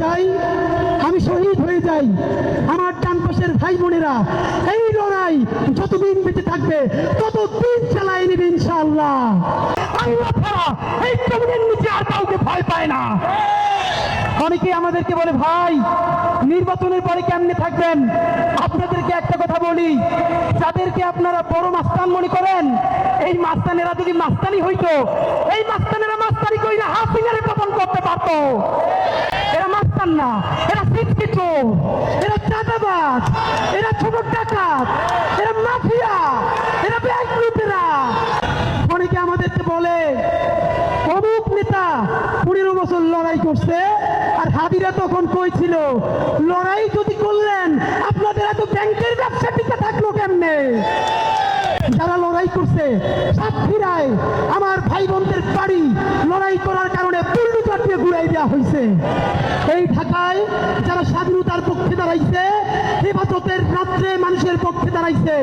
যাই, আমি শহীদ হয়ে যাই, আমার ডান পাশের ভাই বোনেরা এই লড়াই যতদিন বেঁচে থাকবে ততদিন চালাই নেবে ইনশাআল্লাহ। আল্লাহ ছাড়া এই জমিনের নিচে আর কাউকে ভয় পায় না। অনেকে আমাদেরকে বলে, ভাই নির্বাচনের পরে কেমনে থাকবেন? আপনাদেরকে একটা কথা বলি, যাদেরকে আপনারা বড় মাস্তান মনে করেন, এই মাস্তানেরা যদি মাস্তানি হইতো, এই মাস্তানেরা মাস্তানি কইরা হাসিনারে পতন করতে পারতো। এরা মাস্তান না, এরা সিটকে চোর, এরা চাঁদাবাজ, এরা ছোট ডাকাত, এরা মাফিয়া, এরা ব্যাংক লুটেরা। অনেকে আমাদেরকে বলে, অমুক নেতা 15 বছর লড়াই করছে, আর হাদিরা তখন কই ছিল? লড়াই যদি করলেন আপনাদের এত ব্যাংকের ব্যবসা টিকে থাকলো কেমনে? যারা লড়াই করছে সাতক্ষীরায় আমার ভাই বোনদের বাড়ি লড়াই করার কারণে পুল্লুচার দিয়ে ঘুরাই দেওয়া হয়েছে। এই ঢাকায় যারা স্বাধীনতার পক্ষে দাঁড়াইছে, হেফাজতের রাত্রে মানুষের পক্ষে দাঁড়াইছে,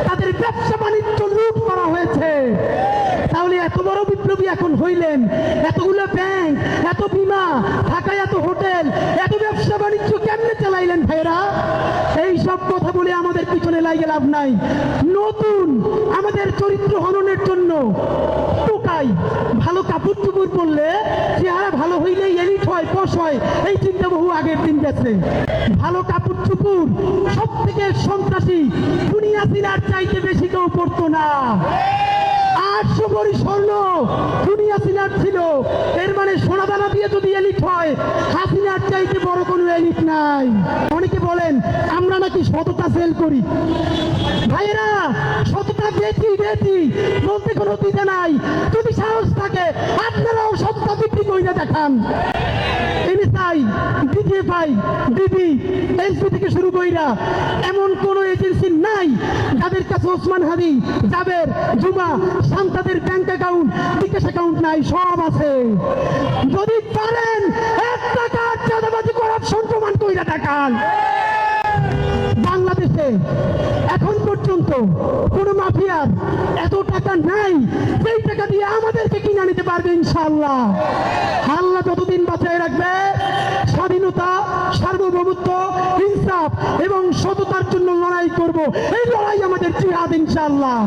তাদের ব্যবসা বাণিজ্য লুট করা হয়েছে। তাহলে এত বড় বিপ্লবী এখন হইলেন, এতগুলো ব্যাংক, এত বীমা, ঢাকায় এত হোটেল, এত ব্যবসা বাণিজ্য কেমনে চালাইলেন ভাইরা? এই সব কথা বলে আমাদের পিছনে লাগে লাভ নাই। নতুন আমাদের চরিত্র হননের জন্য টোকাই, ভালো কাপড় চুপড় পরলে চেহারা ভালো হইলেই এলিট হয়, পশ হয়, এই চিন্তা বহু আগের দিন গেছে। ভালো কাপড় চুপড় সব থেকে সন্ত্রাসী দুনিয়া সিনার চাইতে বেশি কেউ পড়তো না। 800 ভরি স্বর্ণ দুনিয়া সিনার ছিল, এর মানে সোনাদানা দিয়ে যদি এলিট হয়, হাসিনার চাইতে বড় কোনো এলিট নাই। অনেকে বলেন আমরা নাকি সততা সেল করি। ভাইয়েরা, সততা বেচি বলতে কোনো দিতে নাই। যদি সাহস থাকে আপনারাও সততা বিক্রি করে দেখান। এনএসআই, ডিজিএফআই, ডিবি, এসপি থেকে শুরু কইরা এমন কোন এজেন্সি নাই যাদের কাছে ওসমান হাদি, জাবের, জুমা, শান্তাদের ব্যাংক অ্যাকাউন্ট, বিকাশ অ্যাকাউন্ট নাই, সব আছে। যদি পারেন 1 টাকা চাঁদাবাজি করাপশন প্রমাণ কইরা দেখান। বাংলাদেশে এখন পর্যন্ত কোন মাফিয়ার এত টাকা নাই যেই টাকা দিয়ে আমাদেরকে কিনে নিতে পারবে ইনশাআল্লাহ। আল্লাহ যতদিন বাঁচায় রাখবে, স্বাধীনতা, সার্বভৌমত্ব, ইনসাফ এবং সততার জন্য লড়াই করব। এই লড়াই আমাদের জিহাদ ইনশাআল্লাহ।